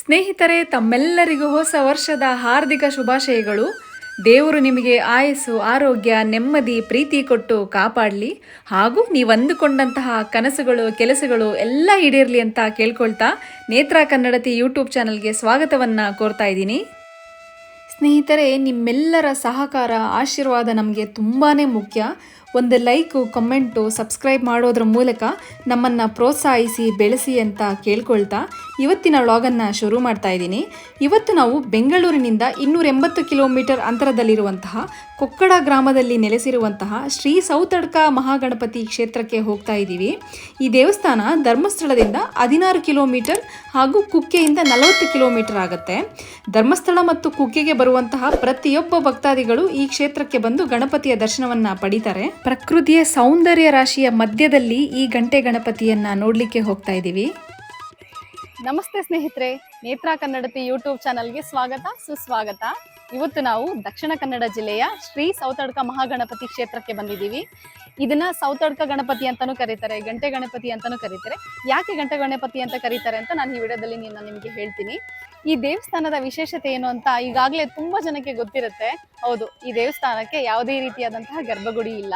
ಸ್ನೇಹಿತರೆ, ತಮ್ಮೆಲ್ಲರಿಗೂ ಹೊಸ ವರ್ಷದ ಹಾರ್ದಿಕ ಶುಭಾಶಯಗಳು. ದೇವರು ನಿಮಗೆ ಆಯಸ್ಸು, ಆರೋಗ್ಯ, ನೆಮ್ಮದಿ, ಪ್ರೀತಿ ಕೊಟ್ಟು ಕಾಪಾಡಲಿ. ಹಾಗೂ ನೀವು ಅಂದುಕೊಂಡಂತಹ ಕನಸುಗಳು, ಕೆಲಸಗಳು ಎಲ್ಲ ಈಡೇರಲಿ ಅಂತ ಕೇಳ್ಕೊಳ್ತಾ ನೇತ್ರ ಕನ್ನಡತಿ ಯೂಟ್ಯೂಬ್ ಚಾನಲ್ಗೆ ಸ್ವಾಗತವನ್ನು ಕೋರ್ತಾ ಇದ್ದೀನಿ. ಸ್ನೇಹಿತರೆ, ನಿಮ್ಮೆಲ್ಲರ ಸಹಕಾರ, ಆಶೀರ್ವಾದ ನಮಗೆ ತುಂಬಾ ಮುಖ್ಯ. ಒಂದು ಲೈಕು, ಕಮೆಂಟು, ಸಬ್ಸ್ಕ್ರೈಬ್ ಮಾಡೋದ್ರ ಮೂಲಕ ನಮ್ಮನ್ನು ಪ್ರೋತ್ಸಾಹಿಸಿ ಬೆಳೆಸಿ ಅಂತ ಕೇಳ್ಕೊಳ್ತಾ ಇವತ್ತಿನ ವ್ಲಾಗನ್ನು ಶುರು ಮಾಡ್ತಾ ಇದ್ದೀನಿ. ಇವತ್ತು ನಾವು ಬೆಂಗಳೂರಿನಿಂದ 280 ಕಿಲೋಮೀಟರ್ ಅಂತರದಲ್ಲಿರುವಂತಹ ಕೊಕ್ಕಡ ಗ್ರಾಮದಲ್ಲಿ ನೆಲೆಸಿರುವಂತಹ ಶ್ರೀ ಸೌತಡ್ಕ ಮಹಾಗಣಪತಿ ಕ್ಷೇತ್ರಕ್ಕೆ ಹೋಗ್ತಾ ಇದ್ದೀವಿ. ಈ ದೇವಸ್ಥಾನ ಧರ್ಮಸ್ಥಳದಿಂದ 16 ಕಿಲೋಮೀಟರ್ ಹಾಗೂ ಕುಕ್ಕೆಯಿಂದ 40 ಕಿಲೋಮೀಟರ್ ಆಗುತ್ತೆ. ಧರ್ಮಸ್ಥಳ ಮತ್ತು ಕುಕ್ಕೆಗೆ ಬರುವಂತಹ ಪ್ರತಿಯೊಬ್ಬ ಭಕ್ತಾದಿಗಳು ಈ ಕ್ಷೇತ್ರಕ್ಕೆ ಬಂದು ಗಣಪತಿಯ ದರ್ಶನವನ್ನು ಪಡಿತಾರೆ. ಪ್ರಕೃತಿಯ ಸೌಂದರ್ಯ ರಾಶಿಯ ಮಧ್ಯದಲ್ಲಿ ಈ ಗಂಟೆ ಗಣಪತಿಯನ್ನ ನೋಡ್ಲಿಕ್ಕೆ ಹೋಗ್ತಾ ಇದ್ದೀವಿ. ನಮಸ್ತೆ ಸ್ನೇಹಿತರೆ, ನೇತ್ರ ಕನ್ನಡತಿ ಯೂಟ್ಯೂಬ್ ಚಾನಲ್ಗೆ ಸ್ವಾಗತ, ಸುಸ್ವಾಗತ. ಇವತ್ತು ನಾವು ದಕ್ಷಿಣ ಕನ್ನಡ ಜಿಲ್ಲೆಯ ಶ್ರೀ ಸೌತಡ್ಕ ಮಹಾಗಣಪತಿ ಕ್ಷೇತ್ರಕ್ಕೆ ಬಂದಿದ್ದೀವಿ. ಇದನ್ನ ಸೌತಡ್ಕ ಗಣಪತಿ ಅಂತಾನೂ ಕರೀತಾರೆ, ಗಂಟೆ ಗಣಪತಿ ಅಂತಾನೂ ಕರೀತಾರೆ. ಯಾಕೆ ಗಂಟೆ ಗಣಪತಿ ಅಂತ ಕರೀತಾರೆ ಅಂತ ನಾನು ಈ ವಿಡಿಯೋದಲ್ಲಿ ನಿಮಗೆ ಹೇಳ್ತೀನಿ. ಈ ದೇವಸ್ಥಾನದ ವಿಶೇಷತೆ ಏನು ಅಂತ ಈಗಾಗಲೇ ತುಂಬಾ ಜನಕ್ಕೆ ಗೊತ್ತಿರುತ್ತೆ. ಹೌದು, ಈ ದೇವಸ್ಥಾನಕ್ಕೆ ಯಾವುದೇ ರೀತಿಯಾದಂತಹ ಗರ್ಭಗುಡಿ ಇಲ್ಲ.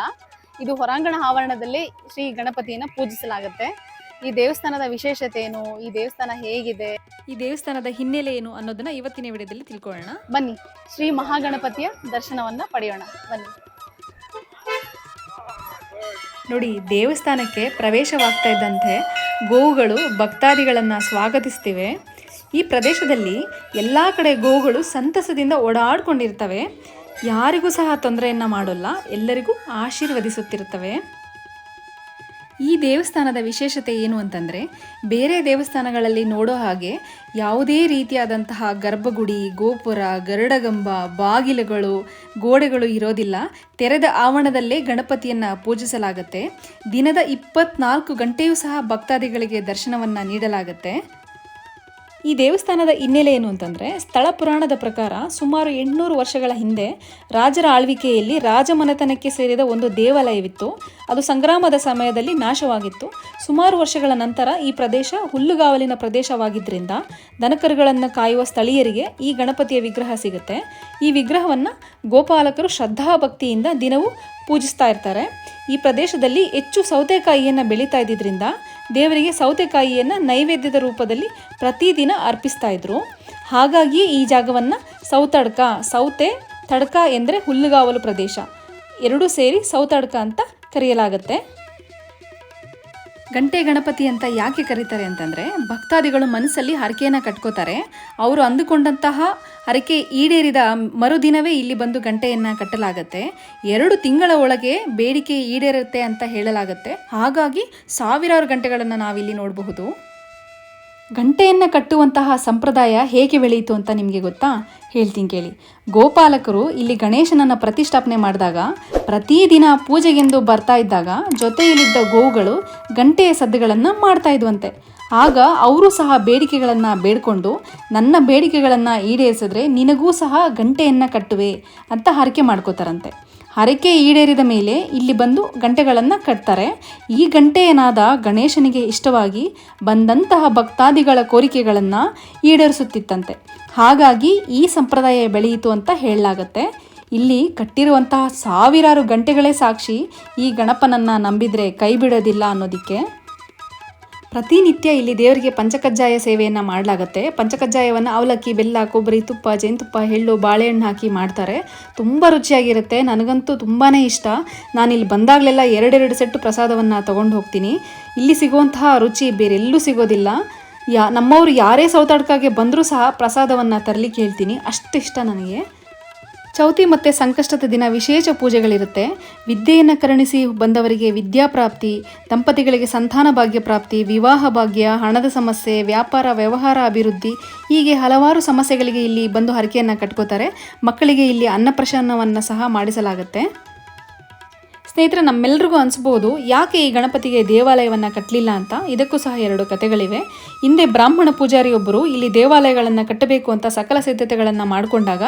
ಇದು ಹೊರಾಂಗಣ ಆವರಣದಲ್ಲಿ ಶ್ರೀ ಗಣಪತಿಯನ್ನು ಪೂಜಿಸಲಾಗುತ್ತೆ. ಈ ದೇವಸ್ಥಾನದ ವಿಶೇಷತೆ ಏನು, ಈ ದೇವಸ್ಥಾನ ಹೇಗಿದೆ, ಈ ದೇವಸ್ಥಾನದ ಹಿನ್ನೆಲೆ ಏನು ಅನ್ನೋದನ್ನ ಇವತ್ತಿನ ವಿಡಿಯೋದಲ್ಲಿ ತಿಳ್ಕೊಳ್ಳೋಣ. ಬನ್ನಿ ಶ್ರೀ ಮಹಾಗಣಪತಿಯ ದರ್ಶನವನ್ನ ಪಡೆಯೋಣ. ಬನ್ನಿ. ನೋಡಿ, ದೇವಸ್ಥಾನಕ್ಕೆ ಪ್ರವೇಶವಾಗ್ತಾ ಇದ್ದಂತೆ ಗೋವುಗಳು ಭಕ್ತಾದಿಗಳನ್ನು ಸ್ವಾಗತಿಸ್ತಿವೆ. ಈ ಪ್ರದೇಶದಲ್ಲಿ ಎಲ್ಲ ಕಡೆ ಗೋವುಗಳು ಸಂತಸದಿಂದ ಓಡಾಡ್ಕೊಂಡಿರ್ತವೆ. ಯಾರಿಗೂ ಸಹ ತೊಂದರೆಯನ್ನು ಮಾಡೋಲ್ಲ, ಎಲ್ಲರಿಗೂ ಆಶೀರ್ವದಿಸುತ್ತಿರುತ್ತವೆ. ಈ ದೇವಸ್ಥಾನದ ವಿಶೇಷತೆ ಏನು ಅಂತಂದರೆ, ಬೇರೆ ದೇವಸ್ಥಾನಗಳಲ್ಲಿ ನೋಡೋ ಹಾಗೆ ಯಾವುದೇ ರೀತಿಯಾದಂತಹ ಗರ್ಭಗುಡಿ, ಗೋಪುರ, ಗರುಡಗಂಬ, ಬಾಗಿಲುಗಳು, ಗೋಡೆಗಳು ಇರೋದಿಲ್ಲ. ತೆರೆದ ಆವರಣದಲ್ಲೇ ಗಣಪತಿಯನ್ನು ಪೂಜಿಸಲಾಗುತ್ತೆ. ದಿನದ 24 ಗಂಟೆಯೂ ಸಹ ಭಕ್ತಾದಿಗಳಿಗೆ ದರ್ಶನವನ್ನು ನೀಡಲಾಗುತ್ತೆ. ಈ ದೇವಸ್ಥಾನದ ಹಿನ್ನೆಲೆ ಏನು ಅಂತಂದರೆ, ಸ್ಥಳ ಪುರಾಣದ ಪ್ರಕಾರ ಸುಮಾರು 800 ವರ್ಷಗಳ ಹಿಂದೆ ರಾಜರ ಆಳ್ವಿಕೆಯಲ್ಲಿ ರಾಜಮನೆತನಕ್ಕೆ ಸೇರಿದ ಒಂದು ದೇವಾಲಯವಿತ್ತು. ಅದು ಸಂಗ್ರಾಮದ ಸಮಯದಲ್ಲಿ ನಾಶವಾಗಿತ್ತು. ಸುಮಾರು ವರ್ಷಗಳ ನಂತರ ಈ ಪ್ರದೇಶ ಹುಲ್ಲುಗಾವಲಿನ ಪ್ರದೇಶವಾಗಿದ್ದರಿಂದ ದನಕರುಗಳನ್ನು ಕಾಯುವ ಸ್ಥಳೀಯರಿಗೆ ಈ ಗಣಪತಿಯ ವಿಗ್ರಹ ಸಿಗುತ್ತೆ. ಈ ವಿಗ್ರಹವನ್ನು ಗೋಪಾಲಕರು ಶ್ರದ್ಧಾಭಕ್ತಿಯಿಂದ ದಿನವೂ ಪೂಜಿಸ್ತಾ ಇರ್ತಾರೆ. ಈ ಪ್ರದೇಶದಲ್ಲಿ ಹೆಚ್ಚು ಸೌತೆಕಾಯಿಯನ್ನು ಬೆಳೀತಾ ಇದ್ದಿದ್ದರಿಂದ ದೇವರಿಗೆ ಸೌತೆಕಾಯಿಯನ್ನು ನೈವೇದ್ಯದ ರೂಪದಲ್ಲಿ ಪ್ರತಿದಿನ ಅರ್ಪಿಸ್ತಾ ಇದ್ರು. ಹಾಗಾಗಿ ಈ ಜಾಗವನ್ನು ಸೌತಡ್ಕ, ಸೌತೆ ತಡ್ಕ ಎಂದರೆ ಹುಲ್ಲುಗಾವಲು ಪ್ರದೇಶ, ಎರಡೂ ಸೇರಿ ಸೌತಡ್ಕ ಅಂತ ಕರೆಯಲಾಗುತ್ತೆ. ಗಂಟೆ ಗಣಪತಿ ಅಂತ ಯಾಕೆ ಕರೀತಾರೆ ಅಂತಂದರೆ, ಭಕ್ತಾದಿಗಳು ಮನಸ್ಸಲ್ಲಿ ಹರಕೆಯನ್ನು ಕಟ್ಕೋತಾರೆ. ಅವರು ಅಂದುಕೊಂಡಂತಹ ಹರಕೆ ಈಡೇರಿದ ಮರುದಿನವೇ ಇಲ್ಲಿ ಬಂದು ಗಂಟೆಯನ್ನು ಕಟ್ಟಲಾಗತ್ತೆ. 2 ತಿಂಗಳ ಒಳಗೆ ಬೇಡಿಕೆ ಈಡೇರುತ್ತೆ ಅಂತ ಹೇಳಲಾಗುತ್ತೆ. ಹಾಗಾಗಿ ಸಾವಿರಾರು ಗಂಟೆಗಳನ್ನು ನಾವಿಲ್ಲಿ ನೋಡಬಹುದು. ಗಂಟೆಯನ್ನು ಕಟ್ಟುವಂತಹ ಸಂಪ್ರದಾಯ ಹೇಗೆ ಬೆಳೆಯಿತು ಅಂತ ನಿಮಗೆ ಗೊತ್ತಾ? ಹೇಳ್ತೀನಿ ಕೇಳಿ. ಗೋಪಾಲಕರು ಇಲ್ಲಿ ಗಣೇಶನನ್ನು ಪ್ರತಿಷ್ಠಾಪನೆ ಮಾಡಿದಾಗ ಪ್ರತಿದಿನ ಪೂಜೆಗೆಂದು ಬರ್ತಾ ಇದ್ದಾಗ ಜೊತೆಯಲ್ಲಿದ್ದ ಗೋವುಗಳು ಗಂಟೆಯ ಸದ್ದುಗಳನ್ನು ಮಾಡ್ತಾ ಇದ್ವಂತೆ. ಆಗ ಅವರು ಸಹ ಬೇಡಿಕೆಗಳನ್ನು ಬೇಡಿಕೊಂಡು, ನನ್ನ ಬೇಡಿಕೆಗಳನ್ನು ಈಡೇರಿಸಿದ್ರೆ ನಿನಗೂ ಸಹ ಗಂಟೆಯನ್ನು ಕಟ್ಟುವೆ ಅಂತ ಹರಕೆ ಮಾಡ್ಕೋತಾರಂತೆ. ಹರಕೆ ಈಡೇರಿದ ಮೇಲೆ ಇಲ್ಲಿ ಬಂದು ಗಂಟೆಗಳನ್ನು ಕಟ್ತಾರೆ. ಈ ಗಂಟೆಯನಾದ ಗಣೇಶನಿಗೆ ಇಷ್ಟವಾಗಿ ಬಂದಂತಹ ಭಕ್ತಾದಿಗಳ ಕೋರಿಕೆಗಳನ್ನು ಈಡೇರಿಸುತ್ತಿತ್ತಂತೆ. ಹಾಗಾಗಿ ಈ ಸಂಪ್ರದಾಯ ಬೆಳೆಯಿತು ಅಂತ ಹೇಳಲಾಗತ್ತೆ. ಇಲ್ಲಿ ಕಟ್ಟಿರುವಂತಹ ಸಾವಿರಾರು ಗಂಟೆಗಳೇ ಸಾಕ್ಷಿ ಈ ಗಣಪನನ್ನು ನಂಬಿದರೆ ಕೈ ಬಿಡೋದಿಲ್ಲ ಅನ್ನೋದಕ್ಕೆ. ಪ್ರತಿನಿತ್ಯ ಇಲ್ಲಿ ದೇವರಿಗೆ ಪಂಚಕಜ್ಜಾಯ ಸೇವೆಯನ್ನು ಮಾಡಲಾಗುತ್ತೆ. ಪಂಚಕಜ್ಜಾಯವನ್ನು ಅವಲಕ್ಕಿ, ಬೆಲ್ಲ, ಕೊಬ್ಬರಿ, ತುಪ್ಪ, ಜೇನುತುಪ್ಪ, ಎಳ್ಳು, ಬಾಳೆಹಣ್ಣು ಹಾಕಿ ಮಾಡ್ತಾರೆ. ತುಂಬ ರುಚಿಯಾಗಿರುತ್ತೆ. ನನಗಂತೂ ತುಂಬಾ ಇಷ್ಟ. ನಾನಿಲ್ಲಿ ಬಂದಾಗಲೆಲ್ಲ 2 ಸೆಟ್ಟು ಪ್ರಸಾದವನ್ನು ತೊಗೊಂಡು ಹೋಗ್ತೀನಿ. ಇಲ್ಲಿ ಸಿಗುವಂತಹ ರುಚಿ ಬೇರೆಲ್ಲೂ ಸಿಗೋದಿಲ್ಲ. ನಮ್ಮವರು ಯಾರೇ ಸೌತಡ್ಕಾಗೆ ಬಂದರೂ ಸಹ ಪ್ರಸಾದವನ್ನು ತರಲಿಕ್ಕೆ ಹೇಳ್ತೀನಿ, ಅಷ್ಟು ಇಷ್ಟ ನನಗೆ. ಚೌತಿ ಮತ್ತು ಸಂಕಷ್ಟದ ದಿನ ವಿಶೇಷ ಪೂಜೆಗಳಿರುತ್ತೆ. ವಿದ್ಯೆಯನ್ನು ಕರುಣಿಸಿ ಬಂದವರಿಗೆ ವಿದ್ಯಾಪ್ರಾಪ್ತಿ, ದಂಪತಿಗಳಿಗೆ ಸಂತಾನ ಭಾಗ್ಯ ಪ್ರಾಪ್ತಿ, ವಿವಾಹ ಭಾಗ್ಯ, ಹಣದ ಸಮಸ್ಯೆ, ವ್ಯಾಪಾರ ವ್ಯವಹಾರ ಅಭಿವೃದ್ಧಿ, ಹೀಗೆ ಹಲವಾರು ಸಮಸ್ಯೆಗಳಿಗೆ ಇಲ್ಲಿ ಬಂದು ಹರಕೆಯನ್ನು ಕಟ್ಕೋತಾರೆ. ಮಕ್ಕಳಿಗೆ ಇಲ್ಲಿ ಅನ್ನಪ್ರಸನ್ನವನ್ನು ಸಹ ಮಾಡಿಸಲಾಗುತ್ತೆ. ಸ್ನೇಹಿತರೆ, ನಮ್ಮೆಲ್ರಿಗೂ ಅನಿಸ್ಬೋದು ಯಾಕೆ ಈ ಗಣಪತಿಗೆ ದೇವಾಲಯವನ್ನು ಕಟ್ಟಲಿಲ್ಲ ಅಂತ. ಇದಕ್ಕೂ ಸಹ 2 ಕಥೆಗಳಿವೆ. ಹಿಂದೆ ಬ್ರಾಹ್ಮಣ ಪೂಜಾರಿಯೊಬ್ಬರು ಇಲ್ಲಿ ದೇವಾಲಯಗಳನ್ನು ಕಟ್ಟಬೇಕು ಅಂತ ಸಕಲ ಸಿದ್ಧತೆಗಳನ್ನು ಮಾಡಿಕೊಂಡಾಗ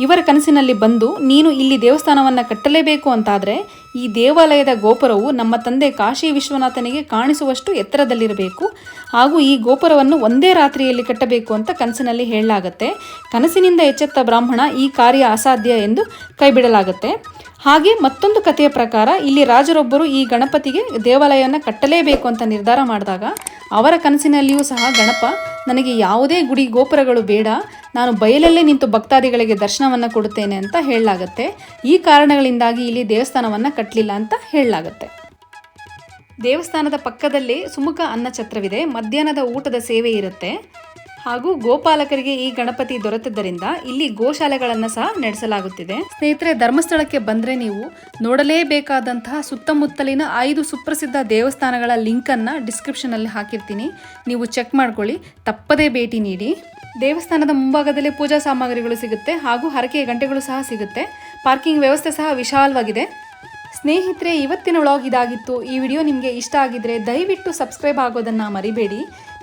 ಇವರ ಕನಸಿನಲ್ಲಿ ಬಂದು, ನೀನು ಇಲ್ಲಿ ದೇವಸ್ಥಾನವನ್ನು ಕಟ್ಟಲೇಬೇಕು ಅಂತಾದರೆ ಈ ದೇವಾಲಯದ ಗೋಪುರವು ನಮ್ಮ ತಂದೆ ಕಾಶಿ ವಿಶ್ವನಾಥನಿಗೆ ಕಾಣಿಸುವಷ್ಟು ಎತ್ತರದಲ್ಲಿರಬೇಕು, ಹಾಗೂ ಈ ಗೋಪುರವನ್ನು ಒಂದೇ ರಾತ್ರಿಯಲ್ಲಿ ಕಟ್ಟಬೇಕು ಅಂತ ಕನಸಿನಲ್ಲಿ ಹೇಳಲಾಗುತ್ತೆ. ಕನಸಿನಿಂದ ಎಚ್ಚೆತ್ತ ಬ್ರಾಹ್ಮಣ ಈ ಕಾರ್ಯ ಅಸಾಧ್ಯ ಎಂದು ಕೈಬಿಡಲಾಗುತ್ತೆ. ಹಾಗೆ ಮತ್ತೊಂದು ಕಥೆಯ ಪ್ರಕಾರ ಇಲ್ಲಿ ರಾಜರೊಬ್ಬರು ಈ ಗಣಪತಿಗೆ ದೇವಾಲಯವನ್ನು ಕಟ್ಟಲೇಬೇಕು ಅಂತ ನಿರ್ಧಾರ ಮಾಡಿದಾಗ ಅವರ ಕನಸಿನಲ್ಲಿಯೂ ಸಹ ಗಣಪ, ನನಗೆ ಯಾವುದೇ ಗುಡಿ ಗೋಪುರಗಳು ಬೇಡ, ನಾನು ಬಯಲಲ್ಲೇ ನಿಂತು ಭಕ್ತಾದಿಗಳಿಗೆ ದರ್ಶನವನ್ನು ಕೊಡುತ್ತೇನೆ ಅಂತ ಹೇಳಲಾಗುತ್ತೆ. ಈ ಕಾರಣಗಳಿಂದಾಗಿ ಇಲ್ಲಿ ದೇವಸ್ಥಾನವನ್ನು ಕಟ್ಟಲಿಲ್ಲ ಅಂತ ಹೇಳಲಾಗುತ್ತೆ. ದೇವಸ್ಥಾನದ ಪಕ್ಕದಲ್ಲೇ ಸುಮುಖ ಅನ್ನಛತ್ರವಿದೆ. ಮಧ್ಯಾಹ್ನದ ಊಟದ ಸೇವೆ ಇರುತ್ತೆ. ಹಾಗೂ ಗೋಪಾಲಕರಿಗೆ ಈ ಗಣಪತಿ ದೊರೆತಿದ್ದರಿಂದ ಇಲ್ಲಿ ಗೋಶಾಲೆಗಳನ್ನು ಸಹ ನಡೆಸಲಾಗುತ್ತಿದೆ. ಸ್ನೇಹಿತರೆ, ಧರ್ಮಸ್ಥಳಕ್ಕೆ ಬಂದರೆ ನೀವು ನೋಡಲೇಬೇಕಾದಂತಹ ಸುತ್ತಮುತ್ತಲಿನ 5 ಸುಪ್ರಸಿದ್ಧ ದೇವಸ್ಥಾನಗಳ ಲಿಂಕನ್ನು ಡಿಸ್ಕ್ರಿಪ್ಷನಲ್ಲಿ ಹಾಕಿರ್ತೀನಿ. ನೀವು ಚೆಕ್ ಮಾಡ್ಕೊಳ್ಳಿ, ತಪ್ಪದೇ ಭೇಟಿ ನೀಡಿ. ದೇವಸ್ಥಾನದ ಮುಂಭಾಗದಲ್ಲೇ ಪೂಜಾ ಸಾಮಗ್ರಿಗಳು ಸಿಗುತ್ತೆ, ಹಾಗೂ ಹರಕೆಯ ಗಂಟೆಗಳು ಸಹ ಸಿಗುತ್ತೆ. ಪಾರ್ಕಿಂಗ್ ವ್ಯವಸ್ಥೆ ಸಹ ವಿಶಾಲವಾಗಿದೆ. ಸ್ನೇಹಿತರೆ, ಇವತ್ತಿನ ವ್ಲಾಗ್ ಇದಾಗಿತ್ತು. ಈ ವಿಡಿಯೋ ನಿಮಗೆ ಇಷ್ಟ ಆಗಿದ್ರೆ ದಯವಿಟ್ಟು ಸಬ್ಸ್ಕ್ರೈಬ್ ಆಗೋದನ್ನು ಮರಿಬೇಡಿ.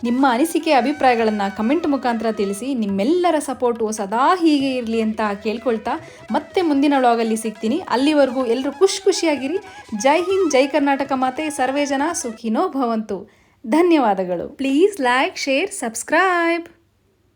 ನಿಮ್ಮ ಅನಿಸಿಕೆ ಅಭಿಪ್ರಾಯಗಳನ್ನು ಕಮೆಂಟ್ ಮುಖಾಂತರ ತಿಳಿಸಿ. ನಿಮ್ಮೆಲ್ಲರ ಸಪೋರ್ಟು ಸದಾ ಹೀಗೆ ಇರಲಿ ಅಂತ ಕೇಳ್ಕೊಳ್ತಾ ಮತ್ತೆ ಮುಂದಿನ ವ್ಲಾಗಲ್ಲಿ ಸಿಗ್ತೀನಿ. ಅಲ್ಲಿವರೆಗೂ ಎಲ್ಲರೂ ಖುಷಿಯಾಗಿರಿ. ಜೈ ಹಿಂದ್, ಜೈ ಕರ್ನಾಟಕ ಮಾತೆ, ಸರ್ವೇ ಜನ ಸುಖಿನೋ ಭವಂತು. ಧನ್ಯವಾದಗಳು. Please like, share, subscribe.